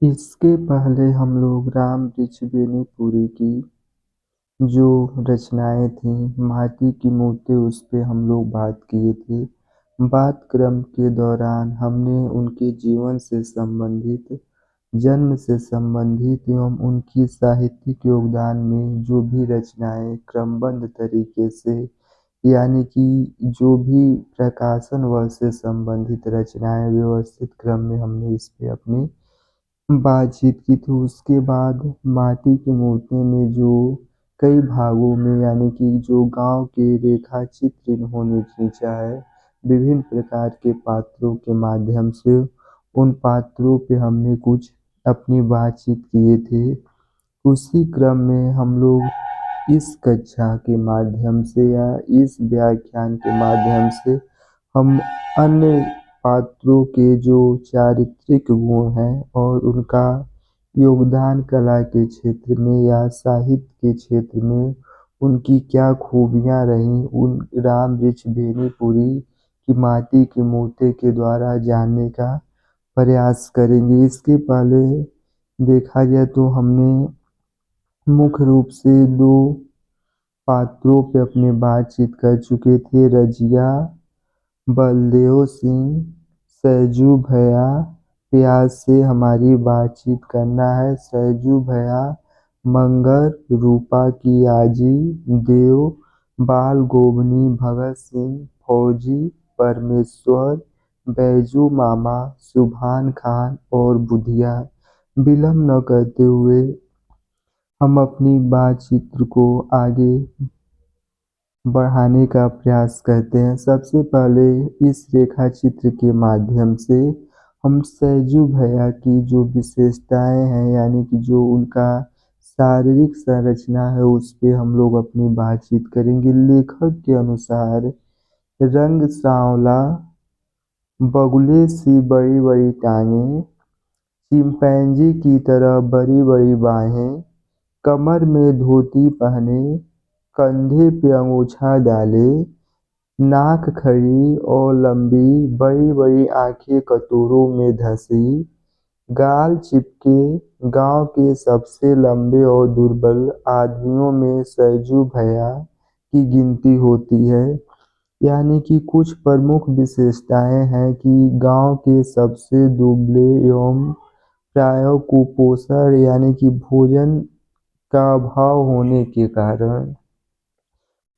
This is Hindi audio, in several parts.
इसके पहले हम लोग राम वृक्ष बेनीपुरी की जो रचनाएँ थीं, माटी की मूर्ति उस पे हम लोग बात किए थे। बात क्रम के दौरान हमने उनके जीवन से संबंधित, जन्म से संबंधित एवं उनकी साहित्यिक योगदान में जो भी रचनाएँ क्रमबद्ध तरीके से यानी कि जो भी प्रकाशन वर्ष से संबंधित रचनाएँ व्यवस्थित क्रम में हमने इस पे अपनी बातचीत की। तो उसके बाद माटी की मूर्ति में जो कई भागों में यानी कि जो गाँव के रेखा चित्र इन्होंने खींचा है, विभिन्न प्रकार के पात्रों के माध्यम से उन पात्रों पे हमने कुछ अपनी बातचीत किए थे। उसी क्रम में हम लोग इस कक्षा के माध्यम से या इस व्याख्यान के माध्यम से हम अन्य पात्रों के जो चारित्रिक गुण हैं और उनका योगदान कला के क्षेत्र में या साहित्य के क्षेत्र में उनकी क्या खूबियाँ रहीं, उन राम वृक्ष बेनीपुरी की माटी की मूर्ति के द्वारा जानने का प्रयास करेंगे। इसके पहले देखा जाए तो हमने मुख्य रूप से 2 पात्रों पे अपनी बातचीत कर चुके थे, रजिया बलदेव सिंह, सैजू भैया। प्यार से हमारी बातचीत करना है। सैजू भैया मंगर रूपा की आजी, देव बाल गोबनी, भगत सिंह, फौजी परमेश्वर, बैजू मामा, सुभान खान और बुधिया। विलम्ब न करते हुए हम अपनी बातचीत को आगे बढ़ाने का प्रयास करते हैं। सबसे पहले इस रेखा चित्र के माध्यम से हम सैजू भैया की जो विशेषताएं हैं यानी कि जो उनका शारीरिक संरचना है उस पे हम लोग अपनी बातचीत करेंगे। लेखक के अनुसार रंग सांवला, बगुले सी बड़ी बड़ी टांगें, चिंपैंजी की तरह बड़ी बड़ी बाहें, कमर में धोती पहने, कंधे पे अंगूछा डाले, नाक खड़ी और लंबी, बड़ी बड़ी आंखें कटोरों में धंसी, गाल चिपके। गांव के सबसे लंबे और दुर्बल आदमियों में सैजू भैया की गिनती होती है। यानी कि कुछ प्रमुख विशेषताएं हैं कि गांव के सबसे दुबले एवं प्रायः कुपोषण यानी कि भोजन का अभाव होने के कारण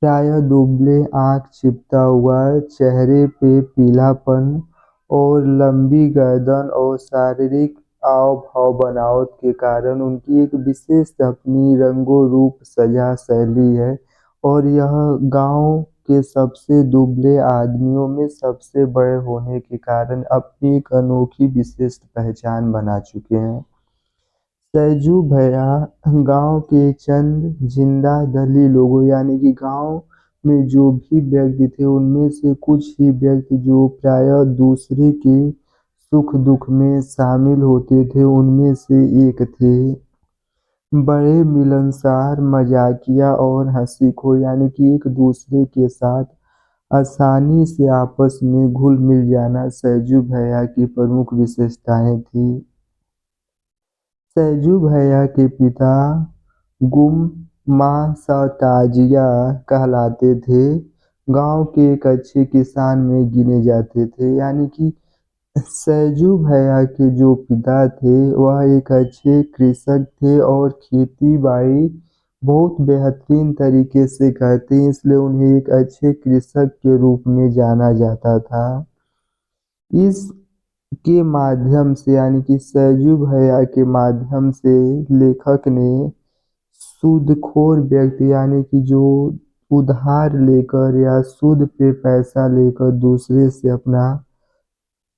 प्रायः दुबले, आँख चिपटा हुआ, चेहरे पे पीलापन और लंबी गर्दन और शारीरिक हाव-भाव बनावट के कारण उनकी एक विशेष अपनी रंगो रूप सजा शैली है और यह गाँव के सबसे दुबले आदमियों में सबसे बड़े होने के कारण अपनी एक अनोखी विशेष पहचान बना चुके हैं। सैजू भैया गांव के चंद जिंदा दली लोगों यानी कि गांव में जो भी व्यक्ति थे उनमें से कुछ ही व्यक्ति जो प्रायः दूसरे के सुख दुख में शामिल होते थे उनमें से एक थे। बड़े मिलनसार, मजाकिया और हंसीखोर यानी कि एक दूसरे के साथ आसानी से आपस में घुल मिल जाना सैजू भैया की प्रमुख विशेषताएं थी। सैजू भैया के पिता गुम्मा ताजिया कहलाते थे। गांव के एक अच्छे किसान में गिने जाते थे। यानी कि सैजू भैया के जो पिता थे वह एक अच्छे कृषक थे और खेती बाड़ी बहुत बेहतरीन तरीके से करते हैं, इसलिए उन्हें एक अच्छे कृषक के रूप में जाना जाता था। इस के माध्यम से यानी कि सैजू भैया के माध्यम से लेखक ने सूदखोर व्यक्ति यानी कि जो उधार लेकर या सूद पे पैसा लेकर दूसरे से अपना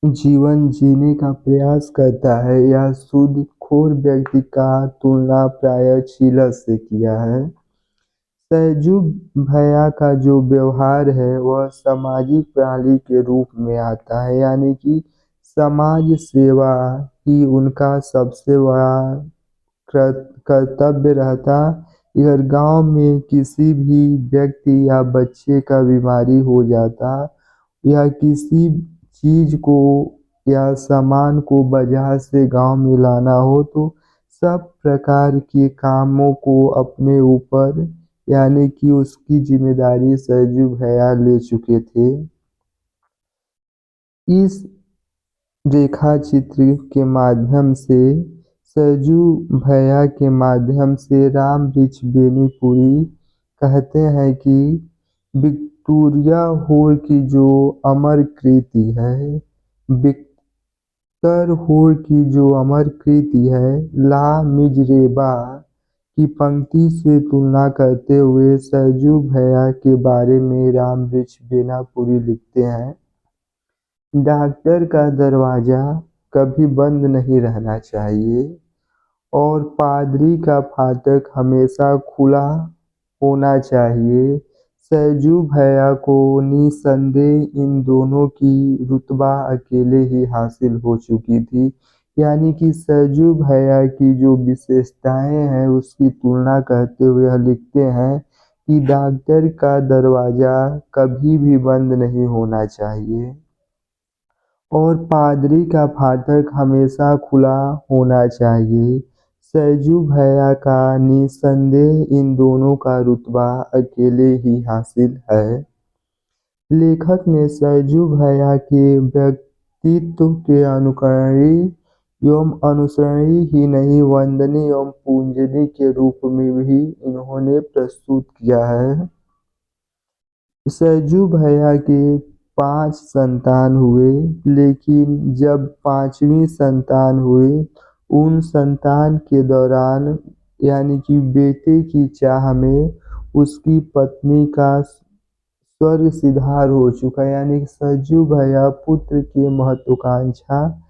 जीवन जीने का प्रयास करता है या सूदखोर व्यक्ति का तुलना प्रायः चिलर से किया है। सैजू भैया का जो व्यवहार है वह सामाजिक प्रणाली के रूप में आता है यानी कि समाज सेवा ही उनका सबसे बड़ा कर्तव्य रहता। अगर गांव में किसी भी व्यक्ति या बच्चे का बीमारी हो जाता या किसी चीज़ को या सामान को बाजार से गांव में लाना हो तो सब प्रकार के कामों को अपने ऊपर यानी कि उसकी जिम्मेदारी सरजू भैया ले चुके थे। इस रेखा चित्र के माध्यम से सरजू भैया के माध्यम से राम वृक्ष बेनीपुरी कहते हैं कि विक्टोरिया होर की जो अमर कृति है, विक्टर होर की जो अमर कृति है ला मिजरेबा की पंक्ति से तुलना करते हुए सरजू भैया के बारे में राम वृक्ष बेनीपुरी लिखते हैं। डॉक्टर का दरवाजा कभी बंद नहीं रहना चाहिए और पादरी का फाटक हमेशा खुला होना चाहिए। सरजू भैया को निसंदेह इन दोनों की रुतबा अकेले ही हासिल हो चुकी थी। यानी कि सरजू भैया की जो विशेषताएं हैं उसकी तुलना करते हुए यह लिखते हैं कि डॉक्टर का दरवाजा कभी भी बंद नहीं होना चाहिए और पादरी का फाटक हमेशा खुला होना चाहिए। सरजू भैया का निसंदेह इन दोनों का रुतबा अकेले ही हासिल है। लेखक ने सरजू भैया के व्यक्तित्व के अनुकरणीय एवं अनुसरणीय ही नहीं वंदनीय एवं पूजनीय के रूप में भी इन्होंने प्रस्तुत किया है। सरजू भैया के 5 संतान हुए, लेकिन जब 5वीं संतान हुई, उन संतान के दौरान यानी कि बेटे की चाह में उसकी पत्नी का स्वर्ग सिधार हो चुका यानी कि सरजू भैया पुत्र की महत्वाकांक्षा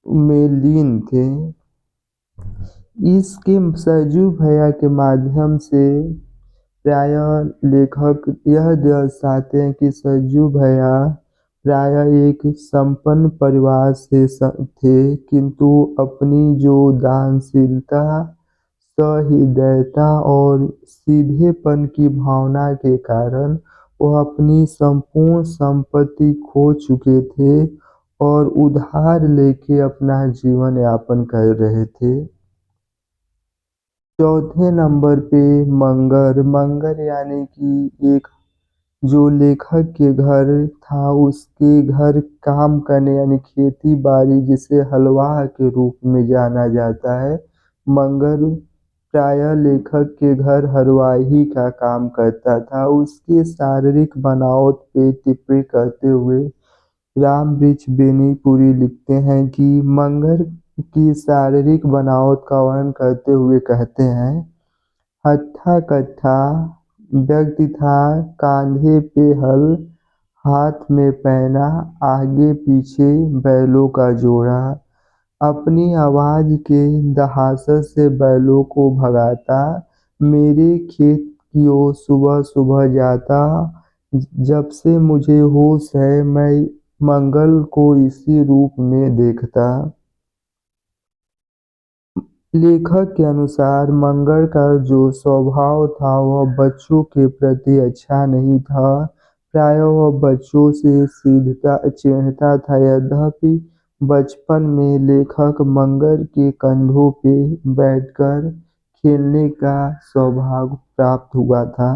में लीन थे। इसके सरजू भैया के माध्यम से प्रायः लेखक यह दर्शाते हैं कि सरजू भैया प्रायः एक संपन्न परिवार से थे, किंतु अपनी जो दानशीलता, सहृदयता और सीधेपन की भावना के कारण वह अपनी संपूर्ण संपत्ति खो चुके थे और उधार लेके अपना जीवन यापन कर रहे थे। चौथे नंबर पे मंगर यानी कि एक जो लेखक के घर था उसके घर काम करने यानी खेती बाड़ी जिसे हलवाह के रूप में जाना जाता है। मंगर प्रायः लेखक के घर हलवाई का काम करता था। उसके शारीरिक बनावट पे टिप्पणी करते हुए राम वृक्ष बेनीपुरी लिखते हैं कि मंगर की शारीरिक बनावट का वर्णन करते हुए कहते हैं, हट्ठा कट्ठा व्यक्ति था, कांधे पे हल, हाथ में पैना, आगे पीछे बैलों का जोड़ा, अपनी आवाज के दहासत से बैलों को भगाता, मेरे खेत की ओर सुबह सुबह जाता, जब से मुझे होश है मैं मंगल को इसी रूप में देखता। लेखक के अनुसार मंगल का जो स्वभाव था वह बच्चों के प्रति अच्छा नहीं था। प्रायः वह बच्चों से चिढ़ता था। यद्यपि बचपन में लेखक मंगल के कंधों पे बैठकर खेलने का सौभाग्य प्राप्त हुआ था।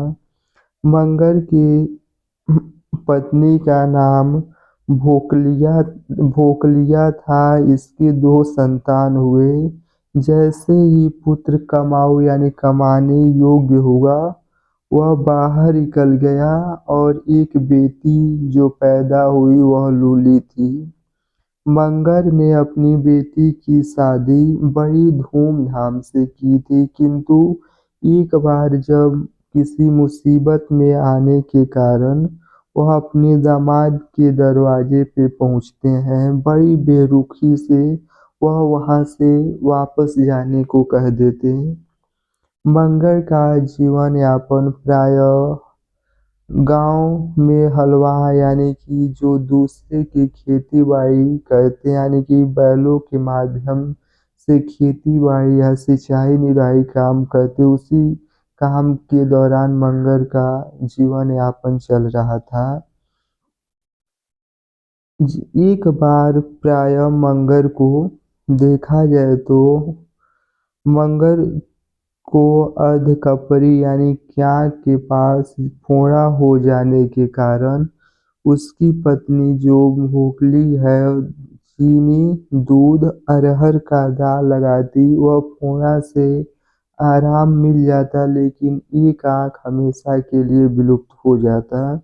मंगल की पत्नी का नाम भोकलिया था। इसके 2 संतान हुए। जैसे ही पुत्र कमाऊ यानी कमाने योग्य हुआ, वह बाहर निकल गया और एक बेटी जो पैदा हुई वह लूली थी। मंगर ने अपनी बेटी की शादी बड़ी धूमधाम से की थी, किंतु एक बार जब किसी मुसीबत में आने के कारण वह अपने दामाद के दरवाजे पे पहुंचते हैं। बड़ी बेरुखी से वह वहां से वापस जाने को कह देते हैं। मंगर का जीवन यापन प्रायः गांव में हलवा यानी कि जो दूसरे की खेती बाड़ी करते यानी कि बैलों के माध्यम से खेती बाड़ी या सिंचाई निराई काम करते, उसी काम के दौरान मंगर का जीवन यापन चल रहा था। एक बार प्रायः मंगर को देखा जाए तो मंगर को अर्धकपरी यानी क्याक के पास फोड़ा हो जाने के कारण उसकी पत्नी जो मोकली है चीनी दूध अरहर का दाल लगाती वह फोड़ा से आराम मिल जाता लेकिन एक आंख हमेशा के लिए विलुप्त हो जाता।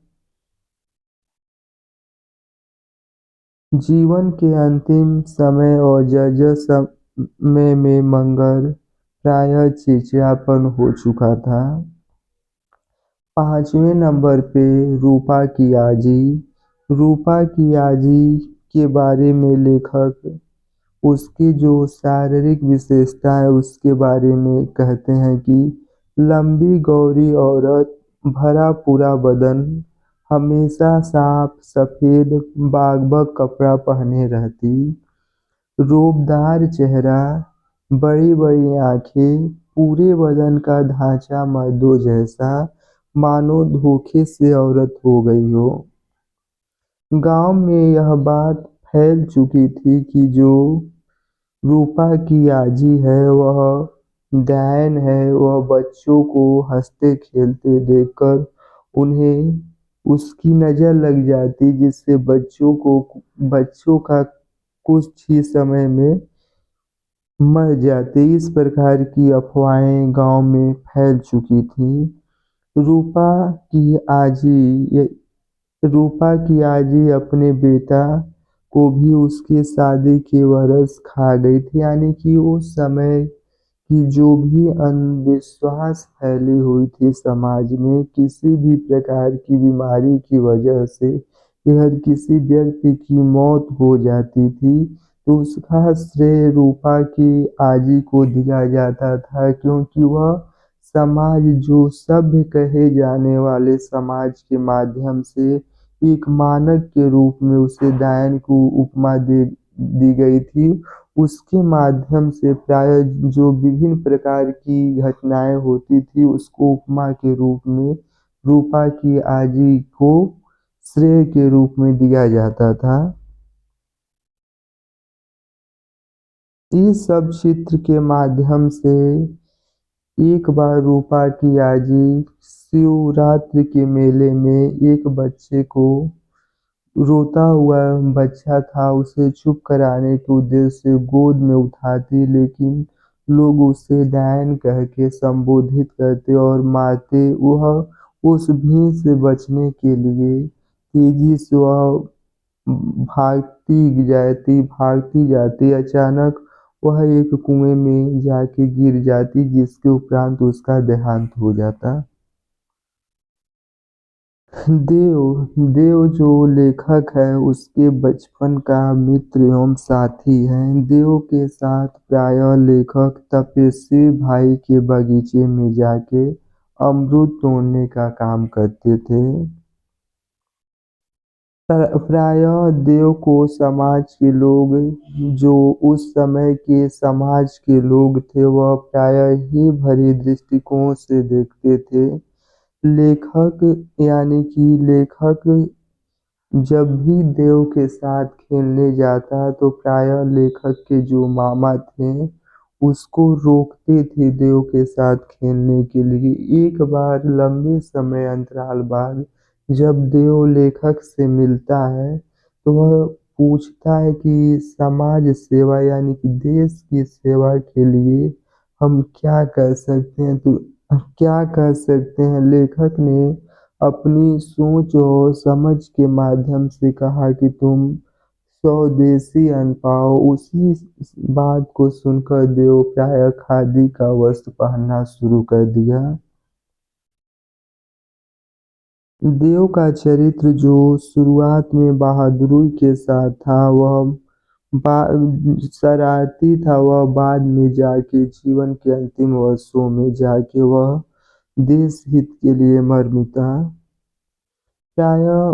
जीवन के अंतिम समय और जर्जर समय में मंगर प्रायः चिड़चिड़ापन हो चुका था। पाँचवें नंबर पे रूपा की आजी। रूपा की आजी के बारे में लेखक उसकी जो शारीरिक विशेषता है उसके बारे में कहते हैं कि लंबी गौरी औरत, भरा पूरा बदन, हमेशा साफ सफेद बागबग कपड़ा पहने रहती, रोबदार चेहरा, बड़ी बड़ी आंखें, पूरे बदन का ढांचा मर्दों जैसा, मानो धोखे से औरत हो गई हो। गांव में यह बात फैल चुकी थी कि जो रूपा की आजी है वह डायन है। वह बच्चों को हंसते खेलते देखकर उन्हें उसकी नज़र लग जाती जिससे बच्चों का कुछ ही समय में मर जाते। इस प्रकार की अफवाहें गांव में फैल चुकी थीं। रूपा की आजी रूपा की आजी अपने बेटा को भी उसके शादी के बरस खा गई थी यानी कि उस समय की जो भी अंधविश्वास फैली हुई थी समाज में किसी भी प्रकार की बीमारी की वजह से अगर किसी व्यक्ति की मौत हो जाती थी तो उसका श्रेय रूपा की आजी को दिया जाता था क्योंकि वह समाज जो सभ्य कहे जाने वाले समाज के माध्यम से एक मानक के रूप में उसे डायन को उपमा दे दी गई थी। उसके माध्यम से प्रायः जो विभिन्न प्रकार की घटनाएं होती थी उसको उपमा के रूप में रूपा की आजी को श्रेय के रूप में दिया जाता था। इस सब चित्र के माध्यम से एक बार रूपा की आजी शिवरात्रि के मेले में एक बच्चे को रोता हुआ बच्चा था उसे चुप कराने के उद्देश्य से गोद में उठाती लेकिन लोग उसे डायन कह के संबोधित करते और मारते। वह उस भीड़ से बचने के लिए तेजी से वह भागती जाती अचानक वह एक कुएं में जाके गिर जाती जिसके उपरांत उसका देहांत हो जाता। देव जो लेखक है उसके बचपन का मित्र एवं साथी हैं। देव के साथ प्रायः लेखक तपस्वी भाई के बगीचे में जाके अमरूद तोड़ने का काम करते थे। प्रायः देव को समाज के लोग जो उस समय के समाज के लोग थे वह प्रायः ही भरी दृष्टिकोण से देखते थे। लेखक यानी कि लेखक जब भी देव के साथ खेलने जाता तो प्रायः लेखक के जो मामा थे उसको रोकते थे देव के साथ खेलने के लिए। एक बार लंबे समय अंतराल बाद जब देव लेखक से मिलता है तो वह पूछता है कि समाज सेवा यानी कि देश की सेवा के लिए हम क्या कर सकते हैं तो क्या कर सकते हैं। लेखक ने अपनी सोच और समझ के माध्यम से कहा कि तुम स्वदेशी अन्न पाओ। उसी बात को सुनकर देव प्रायः खादी का वस्त्र पहनना शुरू कर दिया। देव का चरित्र जो शुरुआत में बहादुरी के साथ था वह शरारती था वह बाद में जाके जीवन के अंतिम वर्षों में जाके वह देश हित के लिए मर मिटा। प्रायः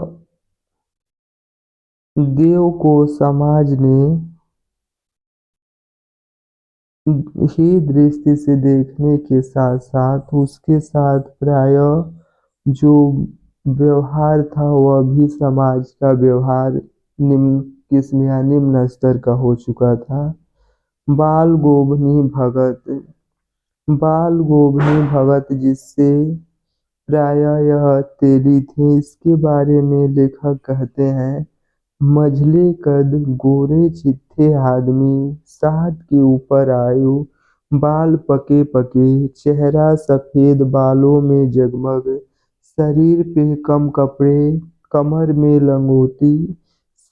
देव को समाज ने ही दृष्टि से देखने के साथ साथ उसके साथ प्रायः जो व्यवहार था वह भी समाज का व्यवहार निम्न किस्म या निम्न स्तर का हो चुका था। बाल गोवनी भगत, बाल गोवनी भगत जिससे प्रायः यह तेली थे, इसके बारे में लेखक कहते हैं, मझले कद, गोरे चिट्ठे आदमी, 60 के ऊपर आयु, बाल पके पके, चेहरा सफेद, बालों में जगमग, शरीर पे कम कपड़े, कमर में लंगोटी,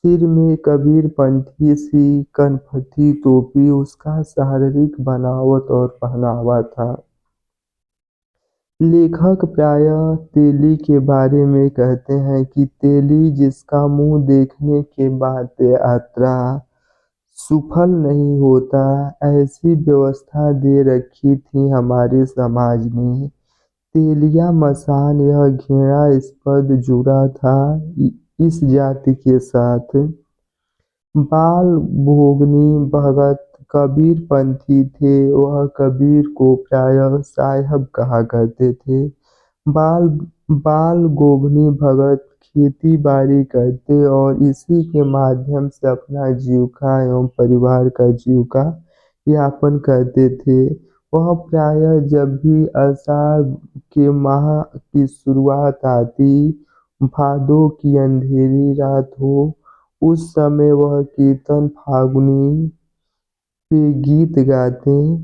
सिर में कबीरपंथी सी कनपटी टोपी उसका शारीरिक बनावट और पहनावा था। लेखक प्रायः तेली के बारे में कहते हैं कि तेली जिसका मुंह देखने के बाद यात्रा सुफल नहीं होता, ऐसी व्यवस्था दे रखी थी हमारे समाज ने। तेलिया मसान यह घृणास्पद जुड़ा था इस जाति के साथ। बाल भोगनी भगत कबीरपंथी थे, वह कबीर को प्रायः साहब कहा करते थे। बाल बाल गोवनी भगत खेती बाड़ी करते और इसी के माध्यम से अपना जीविका एवं परिवार का जीविका यापन करते थे। वह प्रायः जब भी आषाढ़ के माह की शुरुआत आती, भादों की अंधेरी रात हो, उस समय वह कीर्तन फागुनी पे गीत गाते।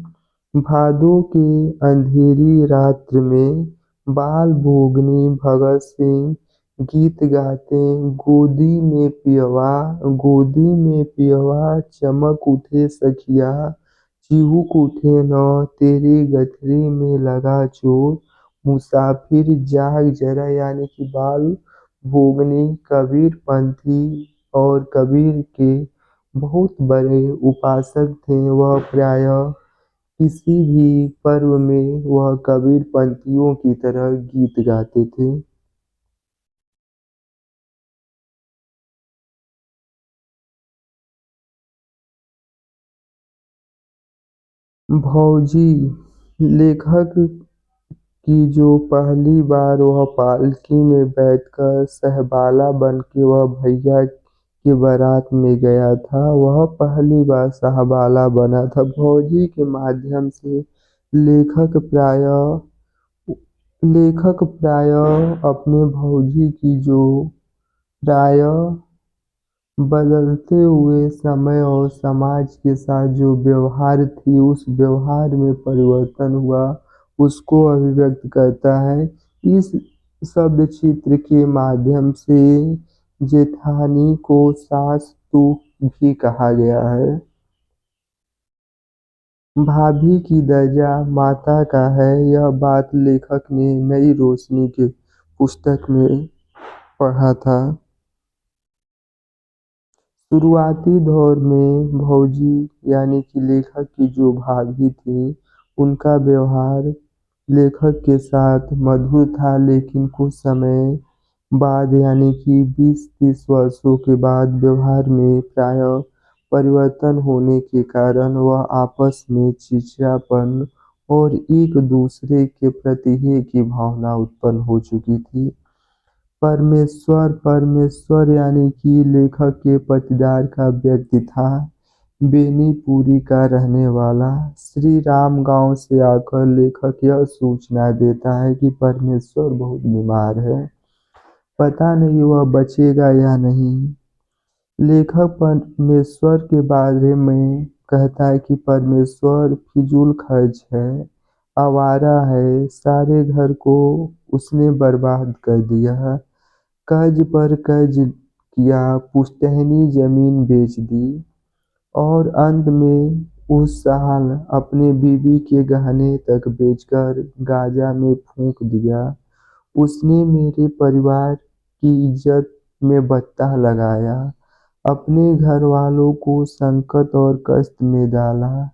भादों के अंधेरी रात्र में बाल भोगनी भगत सिंह गीत गाते, गोदी में पियवा, चमक उठे सखिया, चिहुक उठे न, तेरी गठरी में लगा चोर, मुसाफिर जाग जरा, यानी कि बाल भोगनी कबीरपंथी और कबीर के बहुत बड़े उपासक थे। वह प्रायः किसी भी पर्व में वह कबीरपंथियों की तरह गीत गाते थे। भौजी, लेखक की जो पहली बार वह पालकी में बैठकर सहबाला बनके वह भैया की बारात में गया था, वह पहली बार सहबाला बना था। भौजी के माध्यम से लेखक प्रायः अपने भौजी की जो प्रायः बदलते हुए समय और समाज के साथ जो व्यवहार थी, उस व्यवहार में परिवर्तन हुआ, उसको अभिव्यक्त करता है। इस शब्द चित्र के माध्यम से जेठानी को सास तू भी कहा गया है। भाभी की दर्जा माता का है, यह बात लेखक ने नई रोशनी के पुस्तक में पढ़ा था। शुरुआती दौर में भौजी यानी कि लेखक की जो भाभी थी, उनका व्यवहार लेखक के साथ मधुर था, लेकिन कुछ समय बाद यानी कि 20-30 वर्षों के बाद व्यवहार में प्रायः परिवर्तन होने के कारण वह आपस में चिड़चिड़ापन और एक दूसरे के प्रति ही की भावना उत्पन्न हो चुकी थी। परमेश्वर यानी कि लेखक के पटीदार का व्यक्ति था, बेनीपुरी का रहने वाला। श्री राम गांव से आकर लेखक यह सूचना देता है कि परमेश्वर बहुत बीमार है, पता नहीं वह बचेगा या नहीं। लेखक परमेश्वर के बारे में कहता है कि परमेश्वर फिजूल खर्च है, आवारा है, सारे घर को उसने बर्बाद कर दिया, कर्ज पर कर्ज किया, पुश्तैनी जमीन बेच दी और अंत में उस साल अपने बीवी के गहने तक बेचकर गांजा में फूंक दिया। उसने मेरे परिवार की इज्जत में बत्ता लगाया, अपने घर वालों को संकट और कष्ट में डाला।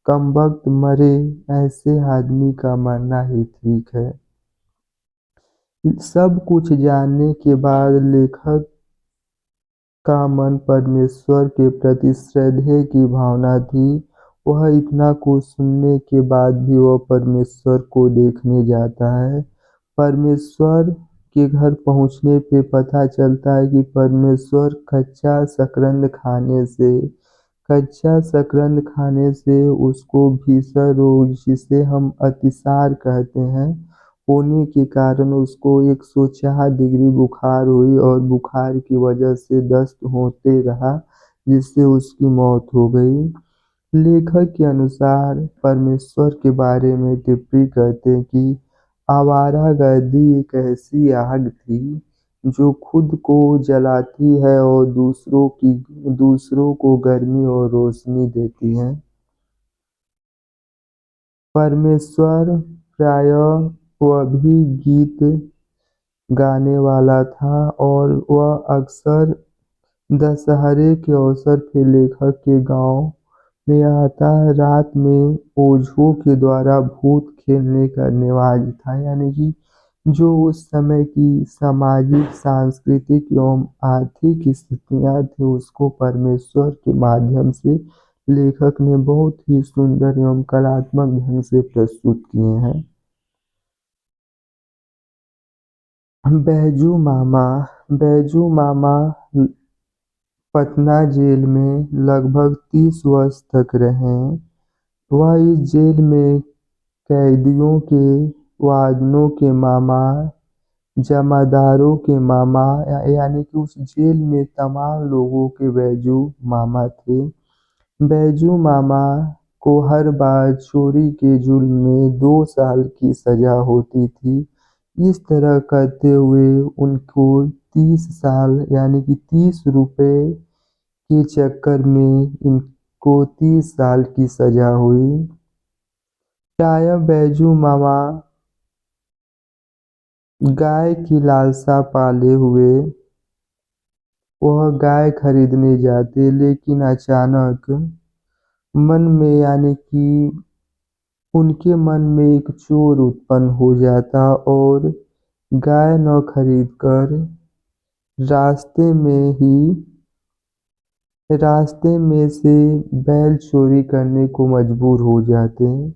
कमबख्त मरे, ऐसे आदमी का मरना ही ठीक है। सब कुछ जानने के बाद लेखक का मन परमेश्वर के प्रति श्रद्धेय की भावना थी। वह इतना कुछ सुनने के बाद भी वह परमेश्वर को देखने जाता है। परमेश्वर के घर पहुंचने पे पता चलता है कि परमेश्वर कच्चा शकरंद खाने से उसको भीषण रोग, जिसे हम अतिसार कहते हैं, होने के कारण उसको 104 डिग्री बुखार हुई और बुखार की वजह से दस्त होते रहा, जिससे उसकी मौत हो गई। लेखक के अनुसार परमेश्वर के बारे में टिप्पणी करते हैं कि आवारागर्दी एक ऐसी आग थी जो खुद को जलाती है और दूसरों को गर्मी और रोशनी देती है। परमेश्वर प्रायः वह भी गीत गाने वाला था और वह अक्सर दशहरे के अवसर पे लेखक के गांव में आता। रात में ओझों के द्वारा भूत खेलने का रिवाज था, यानी कि जो उस समय की सामाजिक, सांस्कृतिक एवं आर्थिक स्थितियां थी, उसको परमेश्वर के माध्यम से लेखक ने बहुत ही सुंदर एवं कलात्मक ढंग से प्रस्तुत किए हैं। बैजू मामा पटना जेल में लगभग 30 वर्ष तक रहे। वह इस जेल में कैदियों के, वार्डनों के मामा, जमादारों के मामा, यानी कि उस जेल में तमाम लोगों के बैजू मामा थे। बैजू मामा को हर बार चोरी के जुर्म में 2 साल की सजा होती थी। इस तरह करते हुए उनको 30 साल, यानी कि 30 रुपए के चक्कर में इनको 30 साल की सजा हुई। प्रायः बैजू मामा गाय की लालसा पाले हुए वह गाय खरीदने जाते, लेकिन अचानक मन में, यानी कि उनके मन में एक चोर उत्पन्न हो जाता और गाय न खरीदकर रास्ते में से बैल चोरी करने को मजबूर हो जाते हैं।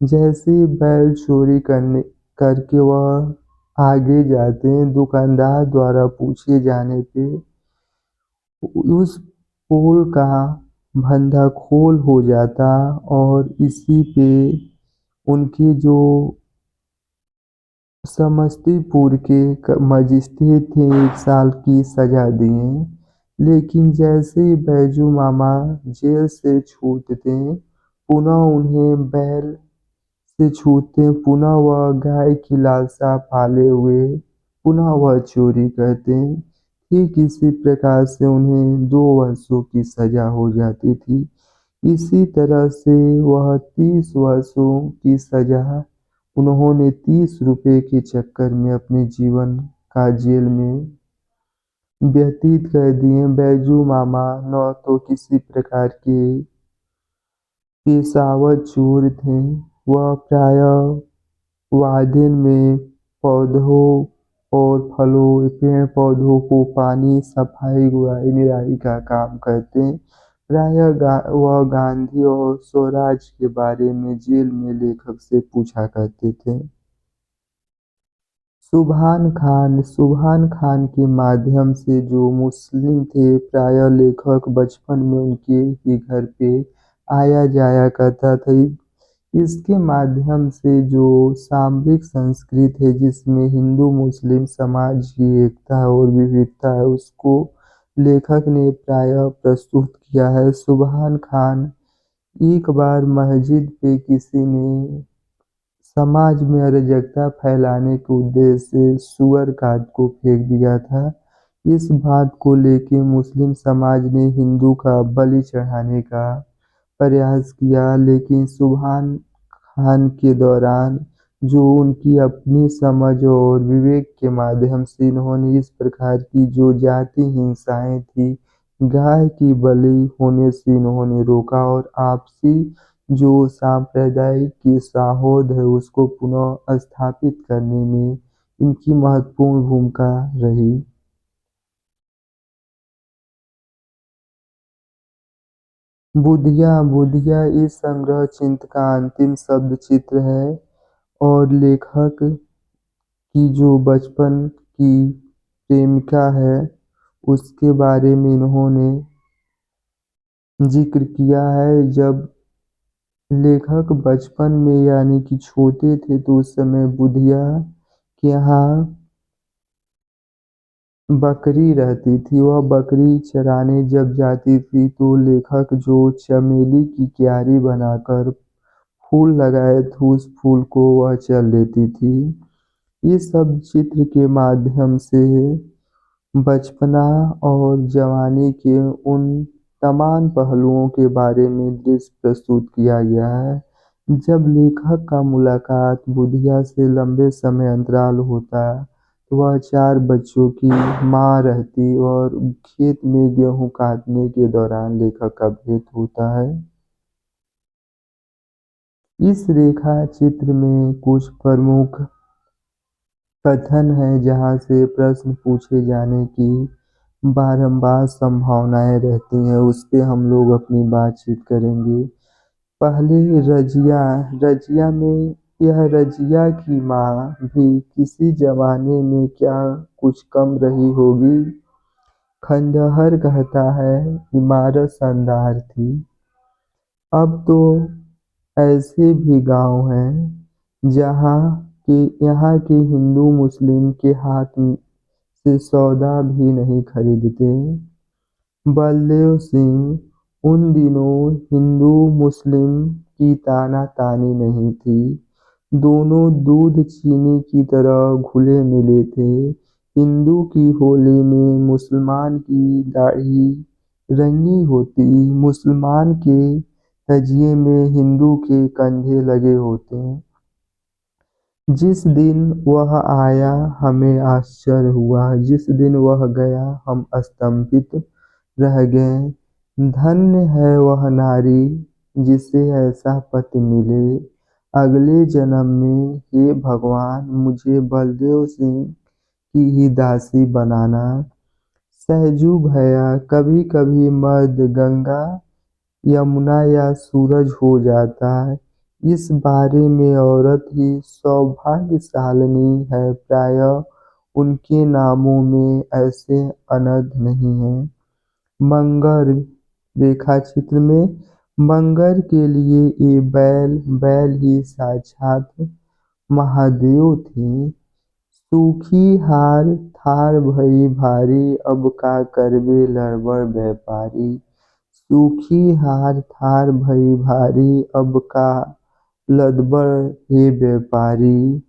जैसे ही बैल चोरी करके वह आगे जाते हैं, दुकानदार द्वारा पूछे जाने पे उस पोल का भंडाखोल हो जाता और इसी पे उनकी जो समस्तीपुर के मजिस्ट्रेट थे 1 साल की सजा दिए। लेकिन जैसे ही बैजू मामा जेल से छूटते, पुनः वह गाय की लालसा पाले हुए पुनः वह चोरी करते। ठीक इसी प्रकार से उन्हें 2 वर्षों की सजा हो जाती थी। इसी तरह से वह 30 वर्षों की सजा उन्होंने 30 रुपए के चक्कर में अपने जीवन का जेल में व्यतीत कर दिए। बैजू मामा न तो किसी प्रकार के पेशेवर चोर थे, वह प्रायः वार्डन में पौधों और फलों, पेड़ पौधों को पानी, सफाई, गुड़ाई निराई का काम करते। प्रायः वह गांधी और स्वराज के बारे में जेल में लेखक से पूछा करते थे। सुभान खान के माध्यम से जो मुस्लिम थे, प्रायः लेखक बचपन में उनके ही घर पे आया जाया करता था। इसके माध्यम से जो सामरिक संस्कृति है, जिसमें हिंदू मुस्लिम समाज की एकता और विविधता है, उसको लेखक ने प्रायः प्रस्तुत किया है। सुभान खान एक बार मस्जिद पे किसी ने समाज में अराजकता फैलाने के उद्देश्य से सुअर काट को फेंक दिया था। इस बात को लेके मुस्लिम समाज ने हिंदू का बलि चढ़ाने का प्रयास किया, लेकिन सुभान खान के दौरान जो उनकी अपनी समझ और विवेक के माध्यम से इन्होंने इस प्रकार की जो जाति हिंसाएं थी, गाय की बलि होने से इन्होंने रोका और आपसी जो सांप्रदायिक की सौहार्द है उसको पुनः स्थापित करने में इनकी महत्वपूर्ण भूमिका रही। बुधिया इस संग्रह चिन्ह का अंतिम शब्द चित्र है और लेखक की जो बचपन की प्रेमिका है, उसके बारे में इन्होंने ज़िक्र किया है। जब लेखक बचपन में यानी कि छोटे थे तो उस समय बुधिया के यहाँ बकरी रहती थी। वह बकरी चराने जब जाती थी तो लेखक जो चमेली की क्यारी बनाकर फूल लगाए थे उस फूल को वह चर लेती थी। ये सब चित्र के माध्यम से बचपना और जवानी के उन तमाम पहलुओं के बारे में दृश्य प्रस्तुत किया गया है। जब लेखक का मुलाकात बुधिया से लंबे समय अंतराल होता तो वह 4 बच्चों की माँ रहती और खेत में गेहूँ काटने के दौरान लेखक का भेंट होता है। इस रेखा चित्र में कुछ प्रमुख कथन है जहाँ से प्रश्न पूछे जाने की बारंबार संभावनाएं रहती हैं, उस पे हम लोग अपनी बातचीत करेंगे। पहले रजिया, रजिया में यह रजिया की माँ भी किसी जमाने में क्या कुछ कम रही होगी। खंडहर कहता है इमारत शानदार थी। अब तो ऐसे भी गांव हैं जहाँ के यहाँ के हिंदू मुस्लिम के हाथ से सौदा भी नहीं खरीदते। बलदेव सिंह उन दिनों हिंदू मुस्लिम की ताना-तानी नहीं थी। दोनों दूध चीनी की तरह घुले मिले थे। हिंदू की होली में मुसलमान की दाढ़ी रंगी होती, मुसलमान के तजिए में हिंदू के कंधे लगे होते। जिस दिन वह आया हमें आश्चर्य हुआ, जिस दिन वह गया हम स्तंभित रह गए। धन्य है वह नारी जिसे ऐसा पति मिले। अगले जन्म में हे भगवान मुझे बलदेव सिंह की ही दासी बनाना। सहजू भैया कभी कभी मर्द गंगा यमुना या सूरज हो जाता है। इस बारे में औरत ही सौभाग्यशालिनी है, प्रायः उनके नामों में ऐसे अनर्थ नहीं है। मंगर रेखा चित्र में मंगर के लिए ये बैल बैल ही साक्षात महादेव थे। सूखी हार थार भई भारी, अब का करबे लड़बड़ व्यापारी। सूखी हार थार भई भारी, अब का लदबड़ हे व्यापारी।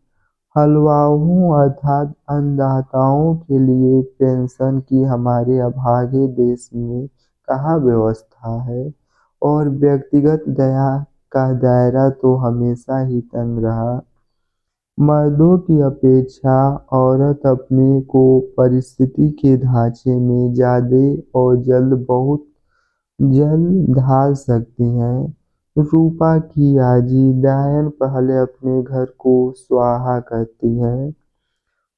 हलवाओं अर्थात अन्नदाताओं के लिए पेंशन की हमारे अभागे देश में कहाँ व्यवस्था है, और व्यक्तिगत दया का दायरा तो हमेशा ही तंग रहा। मर्दों की अपेक्षा औरत अपने को परिस्थिति के ढांचे में ज़्यादा और बहुत जल्द ढाल सकती हैं। रूपा की आजी डायन पहले अपने घर को स्वाहा करती है।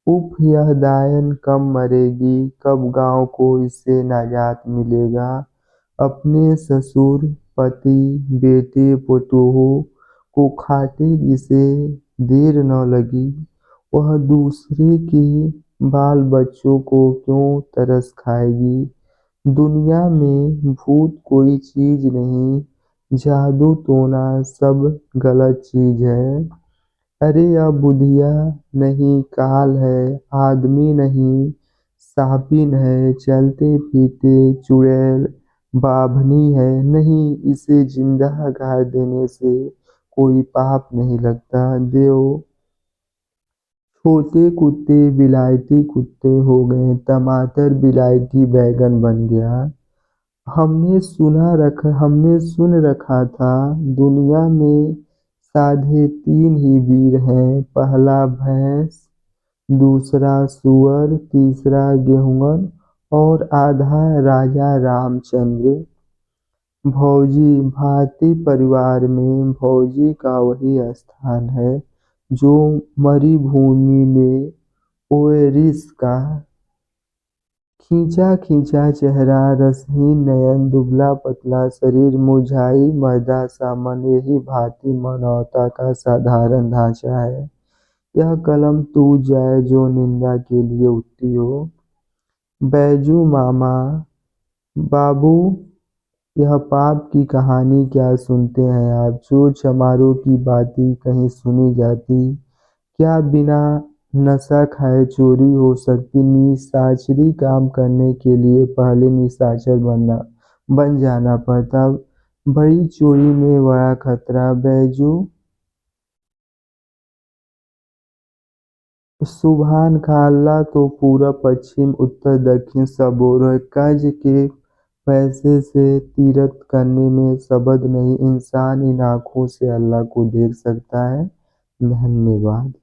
उफ यह डायन कब मरेगी, कब गांव को इससे नाजात मिलेगा। अपने ससुर पति बेटे पतोहू को खाते जिसे देर न लगी, वह दूसरे के बाल बच्चों को क्यों तरस खाएगी। दुनिया में भूत कोई चीज नहीं, जादू टोना सब गलत चीज है। अरे यह बुधिया नहीं काल है, आदमी नहीं सापिन है, चलते फिरते चुड़ैल बाभनी है। नहीं, इसे जिंदा गाड़ देने से कोई पाप नहीं लगता। देव छोटे कुत्ते विलायती कुत्ते हो गए, टमाटर विलायती बैगन बन गया। हमने सुन रखा था दुनिया में 3.5 ही वीर हैं, पहला भैंस, दूसरा सूअर, तीसरा गेहूँन और आधा राजा रामचंद्र। भौजी भारतीय परिवार में भौजी का वही स्थान है जो मरुभूमि में ओएसिस का। खींचा खींचा चेहरा, रसहीन नयन, दुबला पतला शरीर, मुरझाई मर्दा सा मन, यही भारतीय मानवता का साधारण ढांचा है। यह कलम टूट जाए जो निंदा के लिए उठती हो। बैजू मामा बाबू, यह पाप की कहानी क्या सुनते हैं आप? चोर चमारों की बातें कहीं सुनी जाती? क्या बिना नशा खाए चोरी हो सकती? निशाचरी काम करने के लिए पहले निशाचर बन जाना पड़ता। बड़ी चोरी में बड़ा खतरा। बैजू सुभान खा, अल्लाह तो पूरब पश्चिम उत्तर दक्षिण सब ओर है। कर्ज के पैसे से तीरथ करने में सबद नहीं, इंसान इन आँखों से अल्लाह को देख सकता है। धन्यवाद।